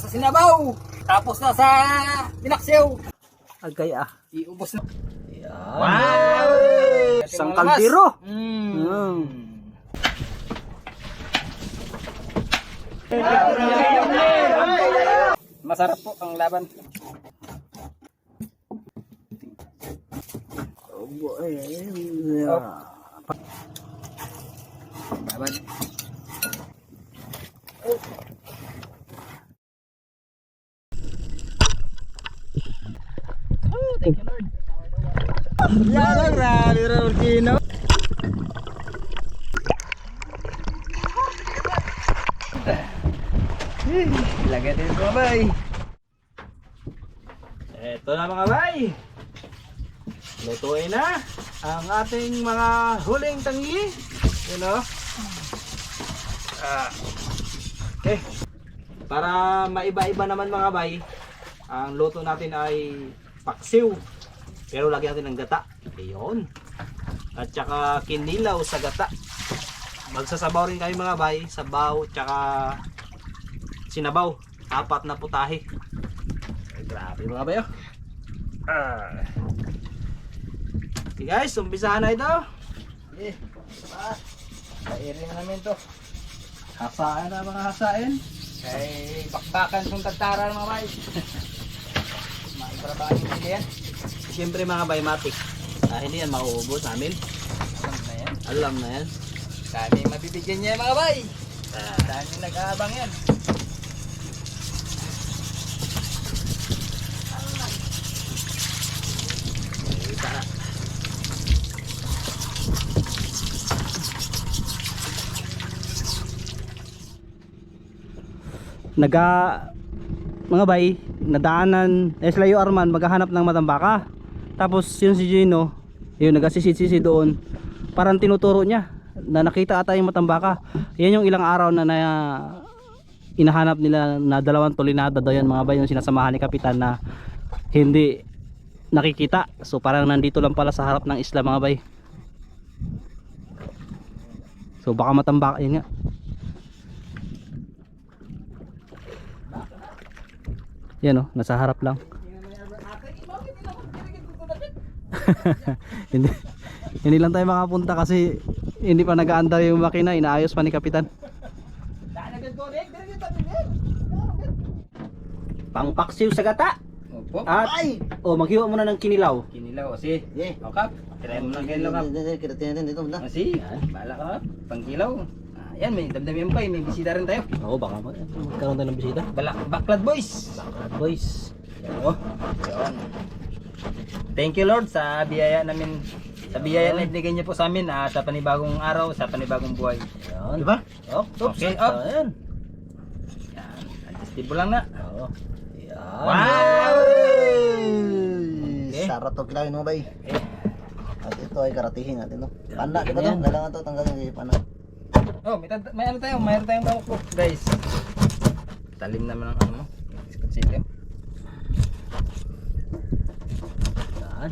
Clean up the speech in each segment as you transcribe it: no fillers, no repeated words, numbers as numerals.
sa sinabaw. Tapos na sa pinaksiw. Agay ah. Iubos na. Yan. Wow! Isang kaldero. Masarap po ang laban. Laban. Thank you, Lord. Grabe rin, Kino. Lagay din ito, bay. Eto na mga bay. Lutuin na ang ating mga huling tangi. You know? Okay. Para maiba-iba naman mga bay, ang luto natin ay paksiw. Pero lagyan natin ng gata. Ayun. At saka kinilaw sa gata. Magsasabaw rin kayo mga bay. Sabaw, tsaka sinabaw. 4 na putahe. Ay, grabe mga bay. Okay guys, umpisahan na ito. Okay. Kairin na namin to. Hasain na mga hasain. Kay bakbakan kung tagtara mga bay. Maibrabahan yung yan. Siyempre mga bay, matik. Hindi yan mauubos namin. Alam na yan. Alam na yan. Dami mabibigyan niya mga bay. Dami nag-aabang yan. Tara. Mga bay, nadaanan Eslayo Arman maghahanap ng matambaka. Tapos yun si Gino, yun nagasisid-sisid doon. Parang tinuturo niya na nakita ata yung matambaka. Yan yung ilang araw na inahanap nila na 2 tulinada daw yan mga bay, yung sinasamahan ni Kapitan na hindi nakikita. So parang nandito lang pala sa harap ng isla mga bay. So baka matambaka yun nga. Yan o, nasa harap lang. hindi lang tayo makapunta kasi hindi pa nag-aandar yung makina. Inaayos pa ni Kapitan. Pangpaksiw sa gata. Opo. At maghiwa muna ng kinilaw. Kinilaw kasi. O kap. Try mo ng kinilaw kap. Kasi. Bahala ka kap. Pangkilaw. Yan, may damdamin pa, may bisita rin tayo. Oo, baka magkaroon tayo ng bisita. Baklad boys. Baklad boys. Yan. Thank you Lord sa biyaya namin. Sa biyaya na ibigay niyo po sa amin sa panibagong araw, sa panibagong buhay. Yan. Diba? Okay, Yan. Adjustable lang na. Oo. Yan. Wow! Okay. Sarap to kilawin mo bay. At ito ay karatihin natin no. Pana di ba to? Kailangan to tanggalin yung pana. May ano tayo, mayroon tayong bawak po, guys. Talim naman ang ano mo. Consider. Yan.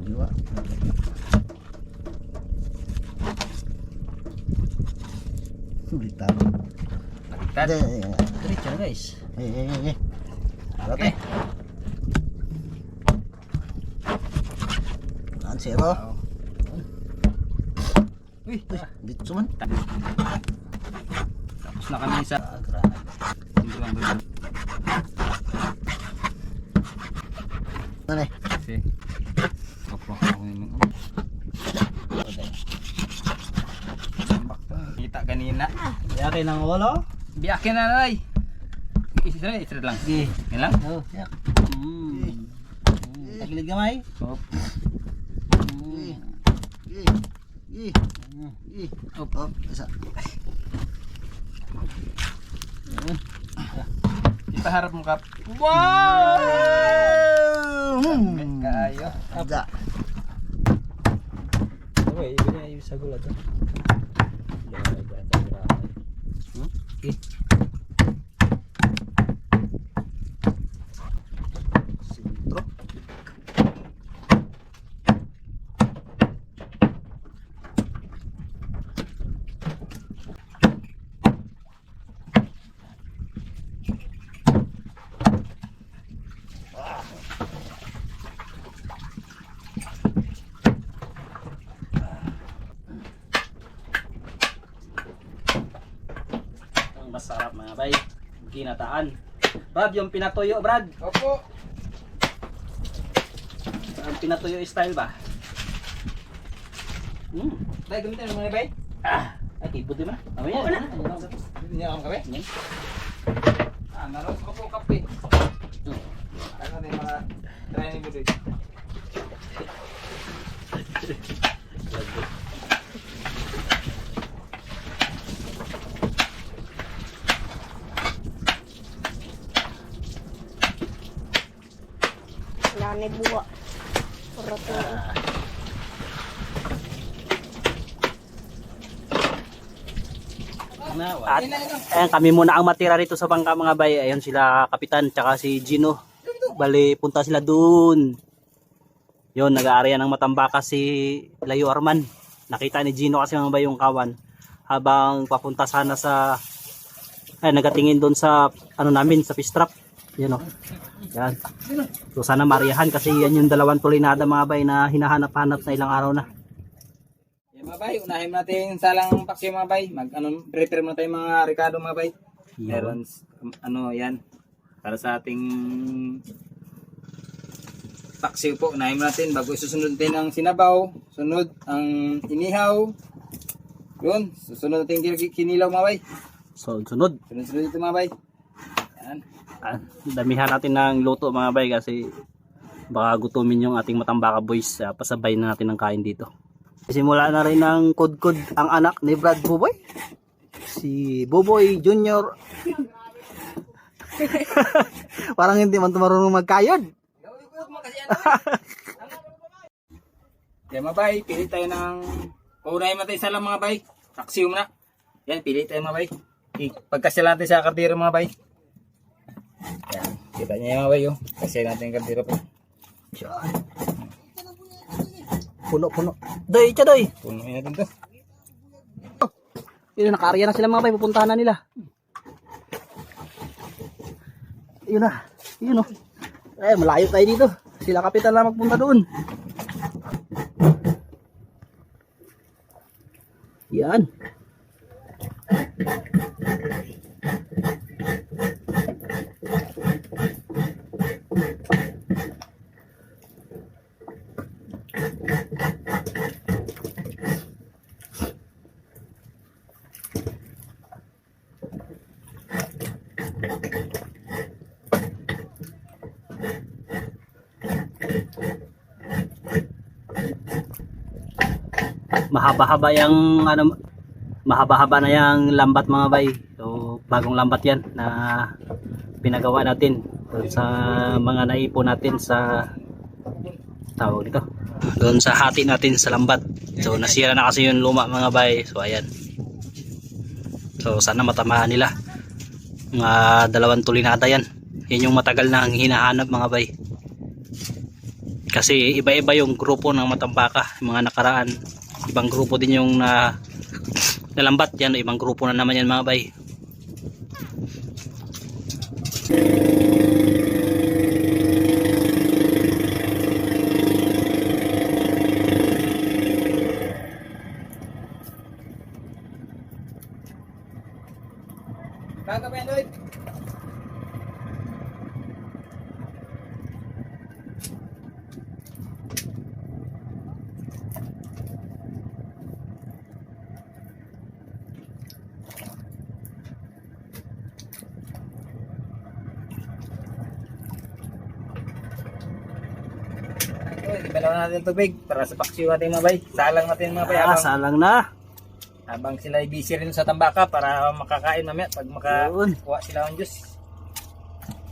Diba? Sulitan. Baliktad. Diretso na guys. Okay. Ang zero. Uy, Dito man. tapos na kami sa hindi lang ba? Ano eh? Kasi kapwa ako yung kita kanina. Yakin ng ulo. Biyakin na nalay. Isa lang. Sige. Yan lang. Oh, yak. Tagilid gamay. Op. Op. Isa. Kita harap mo kap. Wow! Kaayo. Ada. Okay, ibigay na yung sagula to. Okay. Sintro. Sarap mga bay. Ginataan. Brad, yung pinatuyo, Brad. Opo. Ang pinatuyo style ba? Tay, gamitin mo mga bay. Ay, kipot din mo na. Mamaya. Oo na. Hindi niya akong kape. Yan. Naros ko po kape. Ano na yung mga training mo doon? Nanay buwa. Purato. At ayan, kami muna ang matira rito sa bangka mga bay. Ayun sila kapitan tsaka si Gino. Bali punta sila dun. Yun, nag-aarya ng Matambaka si Layo Arman. Nakita ni Gino kasi mga bay yung kawan. Habang papunta sana sa nagatingin doon sa ano namin sa fish trap. Yan o. Yan. So sana mariyahan kasi yan yung dalawang tulinada mga bay na hinahanap-hanap na ilang araw na. Yan mga bay, unahin natin salang paksiw mga bay. Prepare muna tayo mga Ricardo mga bay. Meron yan. Para sa ating paksiw po, unahin natin bago susunod natin ang sinabaw, sunod ang inihaw. Yun, susunod natin kinilaw mga bay. So sunod. Sunod ito mga bay. Yan. Damihan natin ng luto mga bay kasi baka gutumin yung ating Matambaka boys. Pasabay na natin ng kain dito. Simula na rin ng kudkud ang anak ni Brad Buboy. Si Buboy Junior. Parang hindi man marunong magkayod. Yan mga bay, pili tayo ng unahin natin salang mga bay. Paksiw muna. Yan, pili tayo mga bay. Pagkasya natin sa kardero mga bay. Yan, kita niya yung mga bay oh. Kasi natin yung kardero po. Puno. Doy, doy. Punuin natin to. Yun, nakaarya na sila mga bay. Pupuntahan na nila. Yun na. Yun o. Malayo tayo dito. Sila kapitan lang magpunta doon. Yan. Mahaba-haba yung mahaba-haba na yung lambat mga bay. So bagong lambat yan na pinagawa natin doon sa mga naipon natin sa tawag dito. Doon sa hati natin sa lambat. So nasira na kasi yung luma mga bay. So ayan. So sana matamaan nila. Mga dalawang tulinada yan. Yan yung matagal na hinahanap mga bay. Kasi iba-iba yung grupo ng Matambaka, mga nakaraan. Ibang grupo din yung nalambat yan, ibang grupo na naman yan mga bay. Kaka pa yan doy. Ibalaw natin tubig para sa paksiw natin mga bay. Salang natin mga bay. Salang na. Habang sila ay busy rin sa tambaka para makakain mamaya pag makakuha sila ng juice.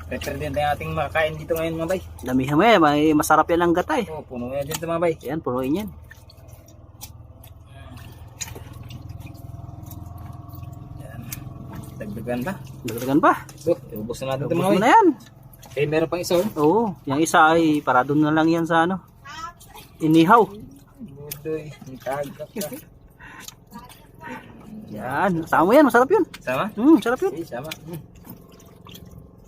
Prepare din tayo ating makakain dito ngayon mga bay. Damihan mo may masarap yan ang gata eh. Oo, puno yan dito mga bay. Yan, punuin yan. Yan. Dagdagan pa. Dagdagan pa. So, ubos na natin ito mga Ubus bay. mo na yan. Eh, meron pang isa. Oo, yung isa ay para doon na lang yan sa ano. Inihaw. Budoy, itagak ka. Yan, sama mo yan, masarap yun. Sama? Sarap yun. Okay, sama.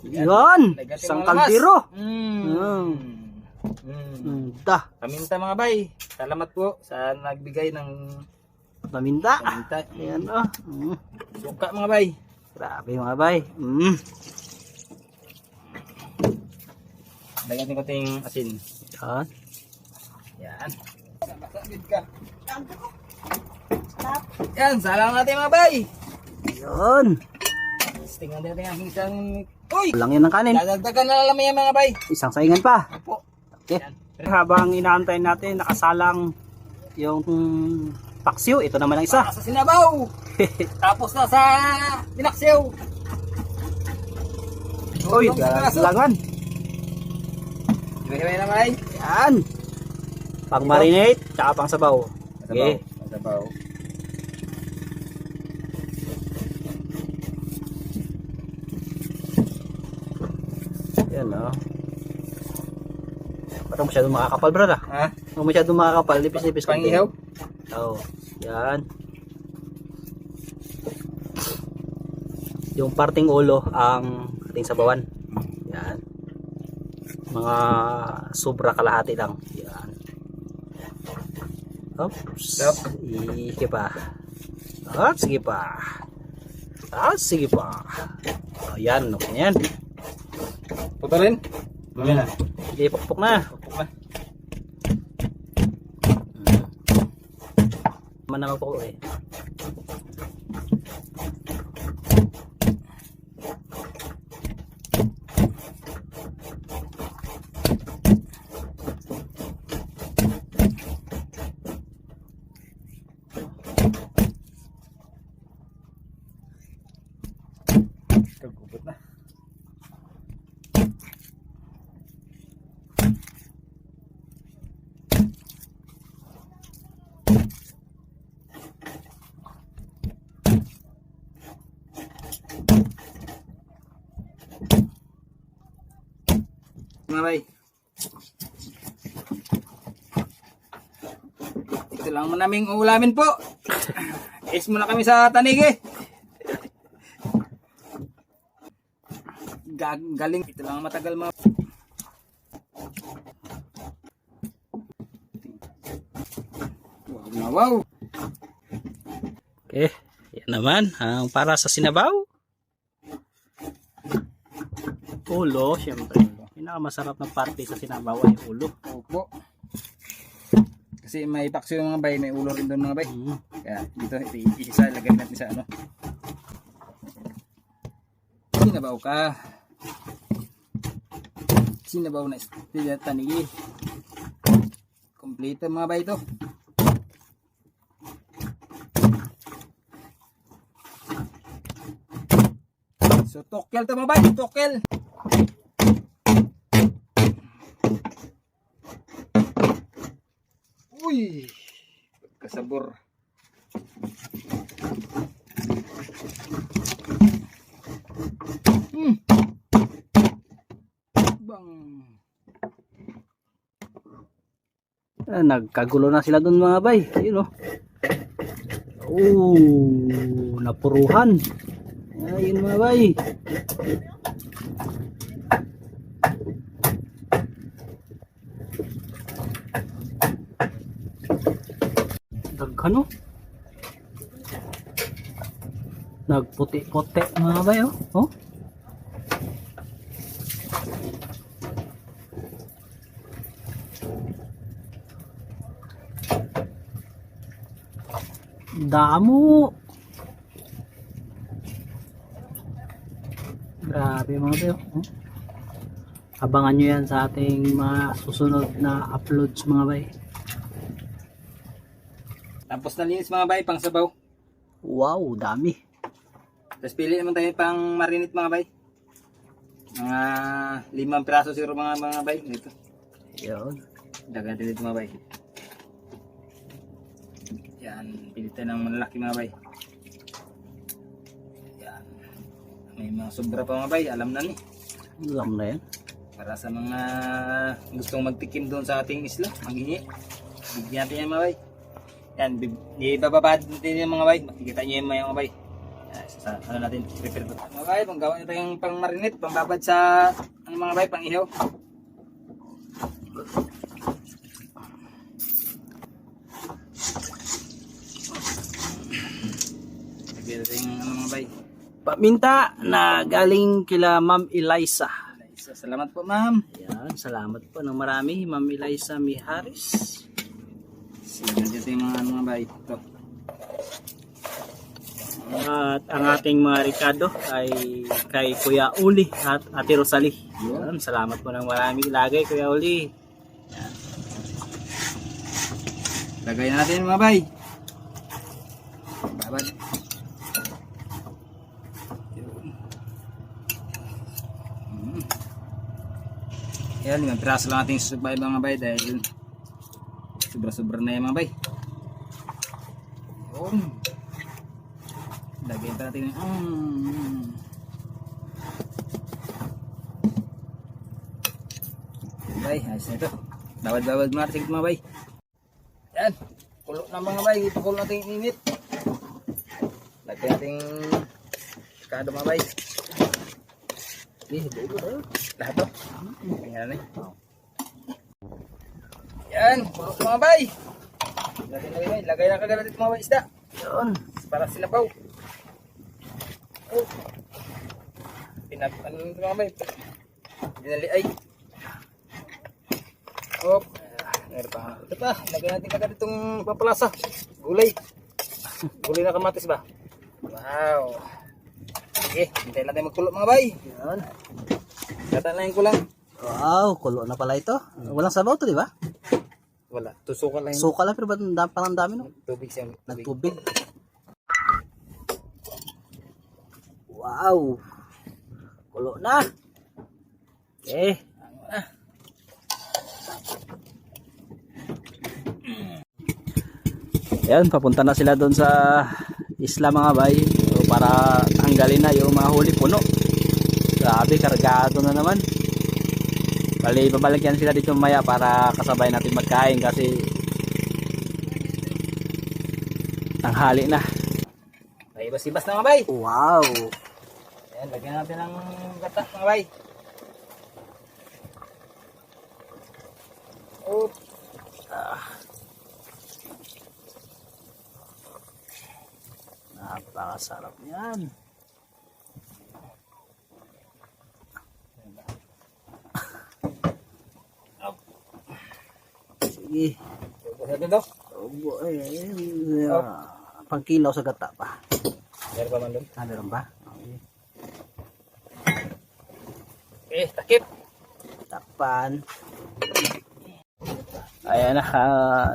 Yan, Lagyan isang mo lamas. kaldero. Mm. Da, Paminta mga bay. Salamat po sa nagbigay ng paminta. paminta. Yan oh. Suka mga bay. Grabe mga bay. Mm. Lagyan natin konting asin. Yan. Yan. Masakit ka. Stop. Yan, salang natin mga bay. Yun. Tingnan natin ang isang... Uy! Kulang yun ng kanin. Dadagdagan na lang yan mga bay. Isang saingan pa. Opo. Okay. Habang inaantay natin, nakasalang yung paksiw. Ito naman ang isa. Sa sinabaw. Tapos na sa pinaksiw. Uy, galangan. Himay-himay na bay. Yan. Pang marinate, tsaka pang sabaw. Okay. Sabaw. Yan o. Parang masyadong makakapal, brad ah. Ha? Parang masyadong makakapal, lipis-lipis. Pangihaw? Oo. Yan. Yung parting ulo ang ating sabawan. Yan. Mga sobra kalahati lang. Yan. Oops. Stop. Sige pa. At sige pa. At sige pa. O yan. Okay na yan. Putulin? Mamaya na. Sige, pukpuk na. Pupuk na. Man na magpukpuk eh. Kagupot na. Mga bay. Ito lang mo naming ulamin po. Is muna kami sa tanigi. Galing. Ito lang ang matagal mga. Wow na wow. Okay. Yan naman. Ang para sa sinabaw. Ulo, syempre. Pinakamasarap na parte sa sinabaw ay ulo. Opo. Kasi may paksiw yung mga bay, may ulo rin doon mga bay. Mm. Kaya dito, isa lagay natin sa ano. Sinabaw ka. Sinabaw na istila tanigi. Kompleto mga bay ito. So tokel to mga bay, tokel. Uy, kasabor. Bang. Nagkagulo na sila doon mga bay. Ayun oh. Oh, napuruhan. Ayun mga bay. Daghan oh. Nagputi-puti mga bay oh. Oh. Damo. Grabe mga bay oh. Abangan nyo yan sa ating mga susunod na uploads mga bay. Tapos na linis mga bay, pang sabaw. Wow, dami. Tapos pili naman tayo pang marinate mga bay. Mga 5 piraso siguro mga bay. Ito. Yun. Dagan din ito mga bay. Yan, pili tayo ng malalaki mga bay. Yan. May mga sobra pa mga bay, alam na ni. Alam na yan. Para sa mga gustong magtikim doon sa ating isla, maghingi. Bigyan natin yan mga bay. Yan, ibababad natin yung mga bay. Makikita nyo yung mga bay. Sa ano natin, prepare ko. Mga bay, panggawa nyo tayong pang marinate, pangbabad sa ano mga bay, pang ihaw. Lagyan natin yung ano mga bay. paminta na galing kila Ma'am Eliza. Salamat po, ma'am. Yan, salamat po ng marami, Ma'am Eliza Miharis. Sige, dito yung mga bay. Ito. At ang ating mga Ricardo ay kay Kuya Uli at Ate Rosalie. Yan, salamat po ng marami ilagay, Kuya Uli. Lagay natin mga bay. Babad. Yan, 5 piraso lang ating susubay mga bay dahil sobra-sobra na yan mga bay. Yun. Lagyan natin bay, ayos na ito. Bawad-bawad mga bay. Yan, kulo na mga bay, ipakulo natin yung init. Lagyan natin kado mga bay. Lahat to. Tingnan na. Yan, kulo mga bay. Lagay na kagad natin mga bay isda. Yun. Para sinabaw. Oh. Ano nito mga bay? Dinali ay. Hop. Meron pa. Ito pa. Lagyan natin kagad itong papalasa. Gulay. Gulay na kamatis ba? Wow. Okay. Hintayin natin magkulo mga bay. Yan. Katanayin ko lang. Wow, kulo na pala ito. Walang sabaw to, di ba? Wala. Tusukan lang yung Suka lang, pero ba't parang dami no? tubig siya. Nagtubig. Wow. Kulo na. Okay. Ayan, papunta na sila doon sa isla mga bay. So, para tanggalin na yung mga huli puno. Grabe, kargado na naman. Bali, babalik yan sila dito maya para kasabay natin magkain kasi tanghali na. Ay, ibas-ibas na mga bay. Wow. Ayan, lagyan natin ng gata mga bay. Oh. Napakasarap yan. Sige. Natin to. Pangkilaw sa gata pa. Meron pa man doon. Meron ba? Okay. Takip. Takpan. Ayan na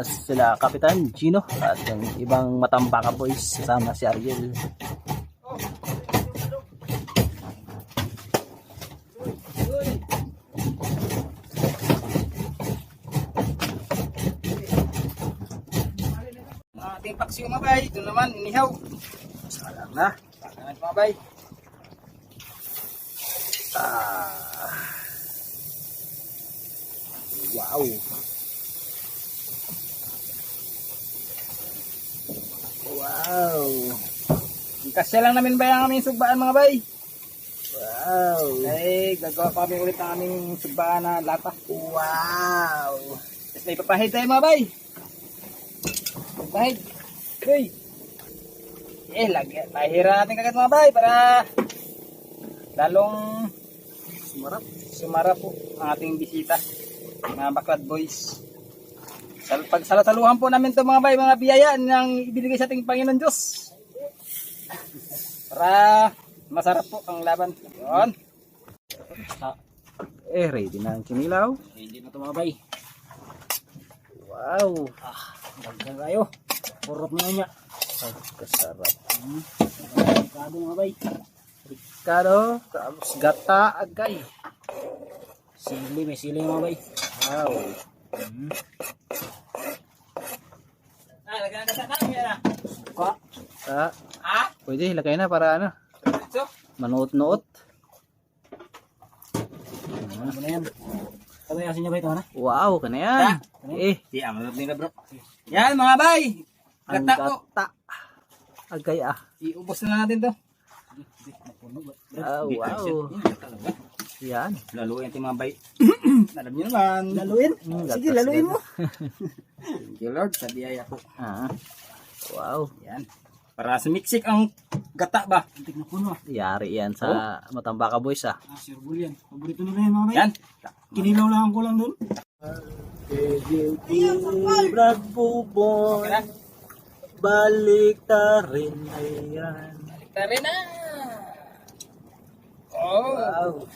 sila Kapitan Gino at yung ibang Matambaka boys kasama si Ariel. Ating paksiw mga bay. Ito naman, inihaw. Salang na. Pakangan mga bay. Wow. Wow. Kasya lang namin bay ang aming sugbaan mga bay. Wow. Ay, gagawa pa kami ulit ang aming sugbaan na lata. Wow. Tapos may papahid tayo mga bay. Papahid. Uy. Lahira natin kagad mga bay para lalong sumarap po ang ating bisita. Mga Baklad boys. Pagsaluhan po namin ito mga bay, mga biyaya ng ibinigay sa ating Panginoon Diyos. Para masarap po ang laban. Yun. Ready na ang kinilaw. Hindi na ito mga bay. Wow. Dagdag tayo. Purot na niya. Kasarap. Gado mga bay. Ricardo, tapos gata agay. Sili, may sili mga bay. Wow. Lagyan ka sa yan. Pwede, lagay na para ano, So, manuot-nuot. ano na yan? Kamayasin niya ba ito na? Wow, kana yan. Di, amalap din na bro. Yan mga bay. Ang Gata ko. gata. Agay Iubos na natin to. Wow. Yan. Laluin ito mga bay. Alam niyo naman. Laluin? Sige, laluin mo. Thank you Lord sa biyaya ko. Wow. Yan. Para sumiksik ang gata ba? Antik na puno. Yari yan sa Matambaka boys ah. Sir Bull yan. Paborito nila yan mga bay. Yan. Kinilaw lang ko lang doon. Brad Buboy, balik ta rin ayan. Tara na. Oh. Wow.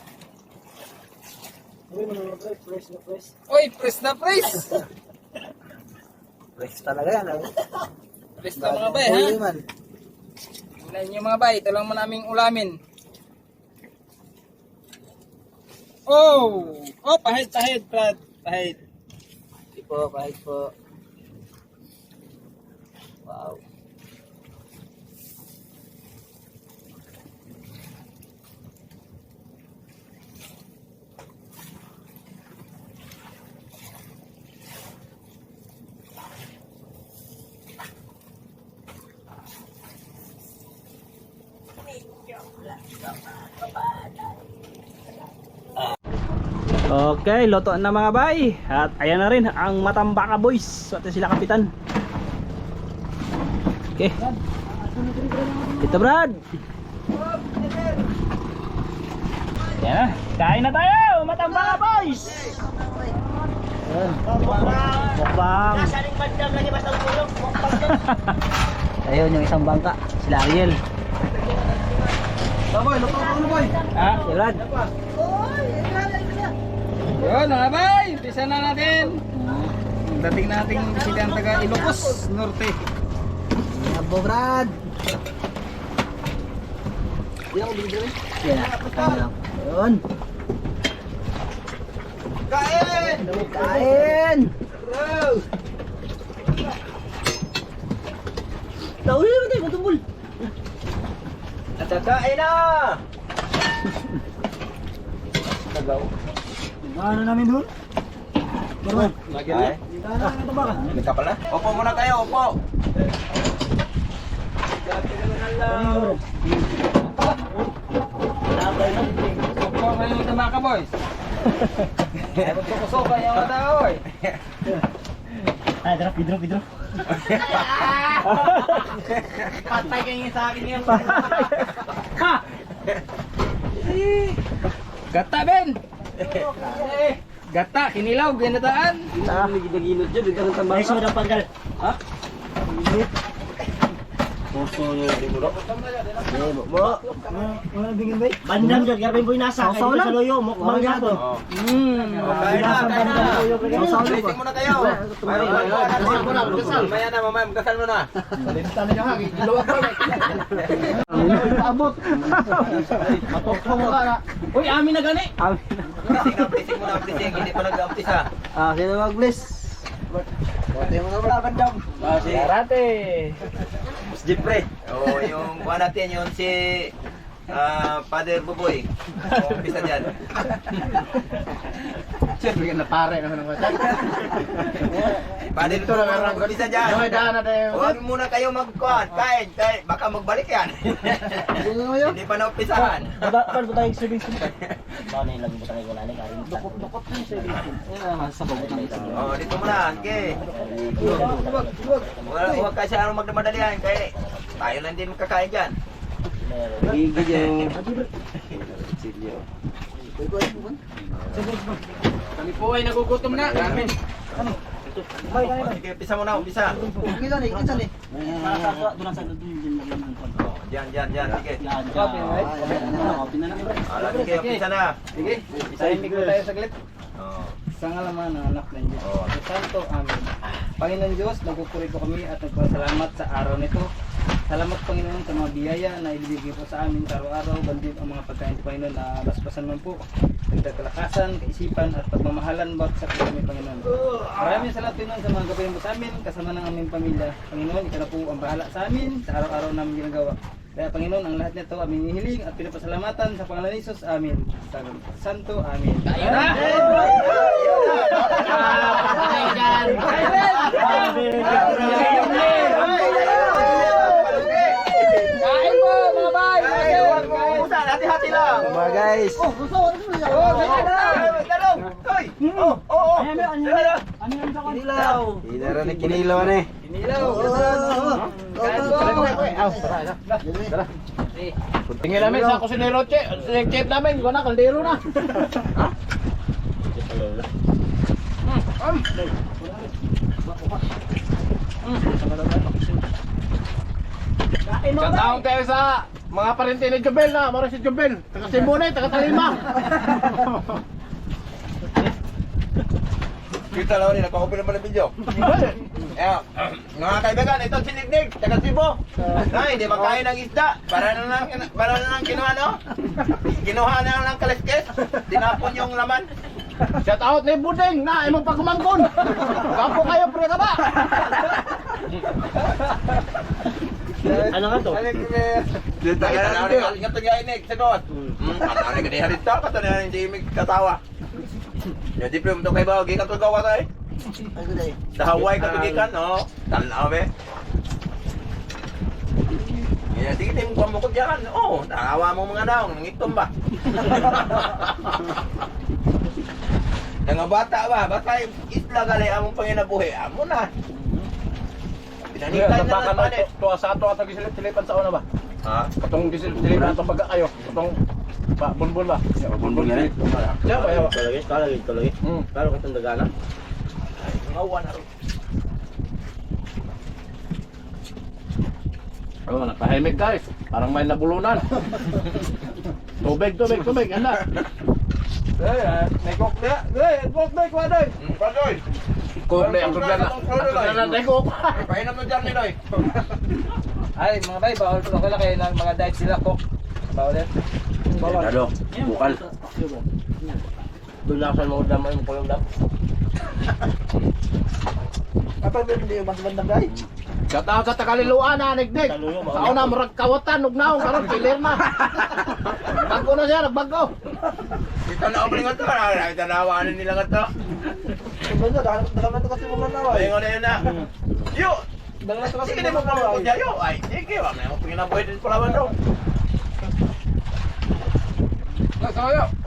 Oy, press na press. Fresh talaga yan. Press na mga bay ha. Tingnan nyo mga bay. Ito lang man naming ulamin. Oh. Oh, pahit, Brad. Pahit. Po, kahit po. Wow. Okay, loto na mga bay. At ayan na rin ang Matambaka boys. At sila kapitan. Okay. Ito Brad. Yan na. Kain na tayo, Matambaka boys. Ayan. Mukbang. Ayun yung isang bangka. Sila Ariel. Boy, luto ko boy. Ah, Si Brad. yun mga bay. Umpisa na natin. Dating nating sila ang taga Ilocos Norte. Abo Brad. Yan na. Kain lang. Ayun. Kain! Kain! Tawin naman tayo, kutumbol. At kain na! Ano namin doon? Bro, Lagyan may kapal na? Opo muna kayo, opo! Suko kayo ng Tambaka boys. Suko yung mga tao eh. Ay, drop. Patay kayo sa akin yan. Gata Ben. Gata, kinilaw, ginataan. Naginot dyan, bigyan ng tambaka. Ay, soda panggal. Ha? Bandam dyan, garapin po yung nasa. Kaya sa loyo, mukbang yan to. Kain na! Blessing muna kayo! Mamaya na, mamaya, magdasal muna! Abot. Uy, amin na gani. Blessing muna, blessing, hindi pa nag-umpisa. Sino mag-bless? Buti mo na bandam! Karate. Jeffrey! Oo, yung kuha natin, yun si Father Buboy. Umpisa dyan. Siyempre na pare naman ng wala. Father Buboy, umpisa dyan. Huwag muna kayo mag-kuhan, kain, baka magbalik yan. Hindi pa na-umpisahan. Paano tayo yung 17? Paano yung lagi mo tayo wala na karin? Dukot na yung 17. Sa bagot ng ito. Oh, dito muna, okay. Huwag kasi ano magdamadalihan, kaya tayo lang din makakain dyan. Kami po ay nagugutom na. Amin. Sige, umpisa muna, umpisa. Doon Diyan, sige. Sige, Sige. umpisa na. Sige, isahimik ko tayo saglit. Oh. Sa ngalaman ng anak ng Diyos. Sa Santo, amin. Panginoon Diyos, nagpupuri ko kami at nagpasalamat sa araw nito. Salamat Panginoon sa mga biyaya na ibibigay po sa amin sa araw-araw, bandit ang mga pagkain sa Panginoon na basbasan man po. Nagdakalakasan, kaisipan at pagmamahalan bawat sa kami Panginoon. Maraming salamat Panginoon sa mga gabayan mo sa amin, kasama ng aming pamilya. Panginoon, ikaw na po ang bahala sa amin sa araw-araw namin ginagawa. Kaya Panginoon, ang lahat nito aming hihiling at pinapasalamatan sa pangalan ni Jesus. Amin. Sa Santo, amin. Kain po mga bay! Hati-hati lang. Mga guys. Kinilaw. Kinilaw na. Kinilaw! Tingin namin sa kusinero, chef namin, guna, kaldero na. Shout out tayo sa mga parente ni Jobel na, mara si Jobel, taga Simbone, taga Talima. Kita lang rin, nagpa-open naman ng video. Mga kaibigan, ito si Nignig, taga Cebu. Hindi makain ng isda. Para na lang kinuha, no? Kinuha na lang kaliskes. Tinapon yung laman. Shout out ni Budeng na imong pagkumangkon. Kapo kayo pre ka ba? Ano nga to? Dito ka na rin, nga ito Nig, sagot. Ano nga ni Harita, kato na rin si Imig katawa. Yung diploma to kay Bawagi, kato gawa tayo. Sa Hawaii katugikan, no? Tanaw, be. Sige, mo kumukot yan. Oo, nakawa mo mga daong, nangitom ba? Nga bata ba? Bata yung isla gali among panginabuhi. Amo na. Pinanitay na ng panit. To sa ato atong gisilip-silipan sa una ba? Ha? Katong gisilip-silipan atong baga kayo. Katong bunbun ba? Bunbun yan eh. Siya ba yawa? Kalagi. Pero katong dagana. Ay, ngawa na rin. Oh, nakahimik guys. Parang may nabulunan. Tubig, anda. May coke na. Coke na, kwadoy. Padoy! Coke na, ako dyan na. Ako dyan coke. Pahinam mo dyan, Niloy. Ay, mga bay, bawal po lang kayo ng mga diet sila, Kok. Bawal yan. Ano? Bukal. Doon lang sa mga dam yung kulong dam. Shout out sa Tagaliluan na, Nignig. Sa una, murag kawatan, nugnaong, karon kilir na. Bago na siya, nagbago. Ito na opening ito. Tanawanin nila nga ito. Pahingo na yun na. Yo! Sige na mo kumukot niya, yo! Ay, sige, wag na yung panginabuhay din palawan daw.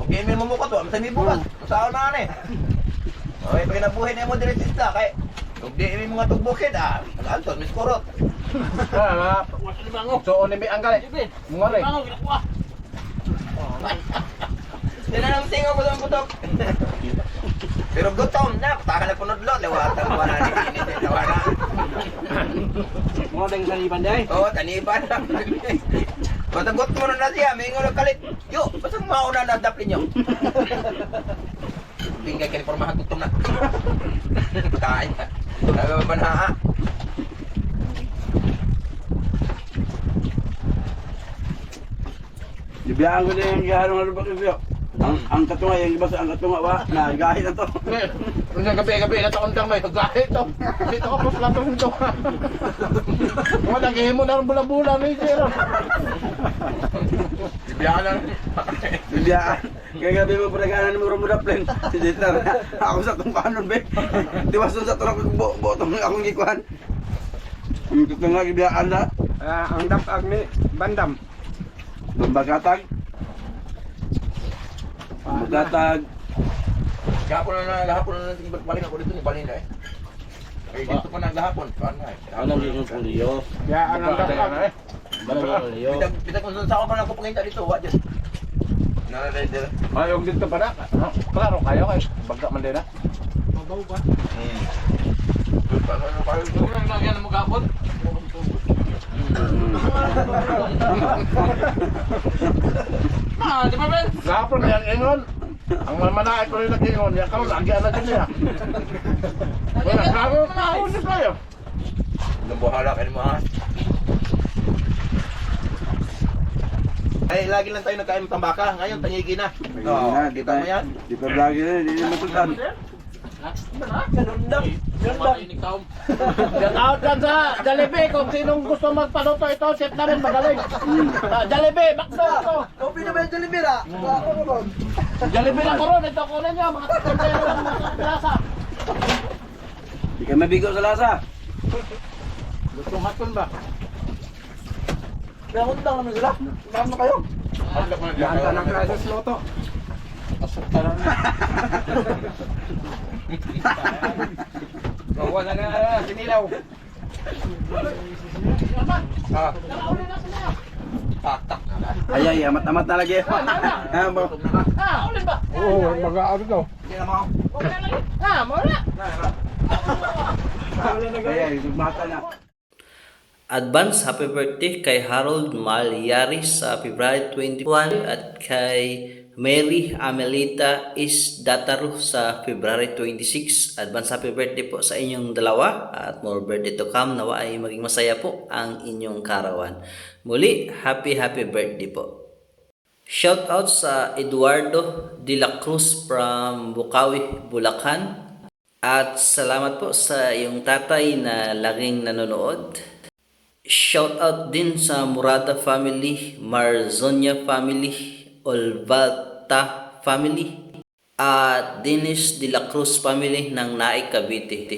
Okay, may mamukot, wag masami bukas. Masao na nga eh. Okay, panginabuhay na mo diretista. Kaya, kung di may mga tugbukid, nag-antos, mis kurot. So, ni may anggal eh. Mga rin. Hindi na naman tingaw ko sa putok. Pero gutom na, taka na punod lo, lewatan ko na nilinis, tawanan. Mga dang saniban day. Oo, taniban na. Patagot mo na siya, may ngulog kalit. Yo, basta mauna na daplin nyo. Tinggal ka ni pormahan gutom na. Kain na. Sabi mo ba na ha? Bibiyaan ko na yung giharong ano ba kayo? Ang katunga, yung iba sa ang katunga ba? Nagahin na to. Kung gabi-gabi na taon may pagkain to. Dito ko po plato nito. Mga nagihin mo na rin bula-bula ni Zero. Bibiyaan lang. Bibiyaan. Kaya gabi mo palagaan ng mura-mura plan. Si Jeter. Ako sa itong kanon, be. Diwas doon sa tulak botong akong gikuhan. Ito nga bibiyaan na. Ang dapag ni Bandam. Bambagatag. Bambagatag. Gahapon na natin balik ako dito ni Balina eh. Ay, dito pa naghahapon. Paano nga eh? Anong gigong puliyo? Yan ang dapag. Anong puliyo? Pitag kung saan ako pa lang ko panginta dito, what just? Nara-rider. Mayong dito pa na. Klaro kayo kayo. Bagka man din na. Paano kayo ito? Kung nang lagyan mo gabon. Di ba Ben? Gapon yan ingon. Ang mananaay ko rin nag-ingon niya. Karoon, lagyan na din niya. Wala, klaro na ako niya kayo. Lumbuhala kayo mo ha. Ay, lagi lang tayo nagkain ng tambaka. Ngayon, tanyigi na. Oo, kita mo yan? Di pa vlogger na, hindi naman tutan. Ganundang. Shout out dyan sa Jollibee kung sinong gusto magpaluto ito, chef namin magaling. Jollibee, bakso ito. Kopi na ba yung Jollibee na? Jollibee lang ko ron, ito ko rin niya, mga kondero ng mga klasa. Di ka mabigo sa lasa. Gustong haton ba? Pinakundang naman sila. Saan na kayo? Ganta ng Crisis Loto. Wala na, sinilaw. Ah. Tak. Ay, amat-amat na lagi. Oo, mag-aano daw. Ay, mata na. Advance happy birthday kay Harold Malyaris sa February 21 at kay Mary Amelita Isdataru sa February 26. Advance happy birthday po sa inyong dalawa at more birthday to come. Nawa ay maging masaya po ang inyong karawan. Muli, happy birthday po. Shout out sa Eduardo de la Cruz from Bukawi, Bulacan. At salamat po sa iyong tatay na laging nanonood. Shout out din sa Murata family, Marzonia family, Olvata family, at Dennis de la Cruz family ng Naik, Cavite.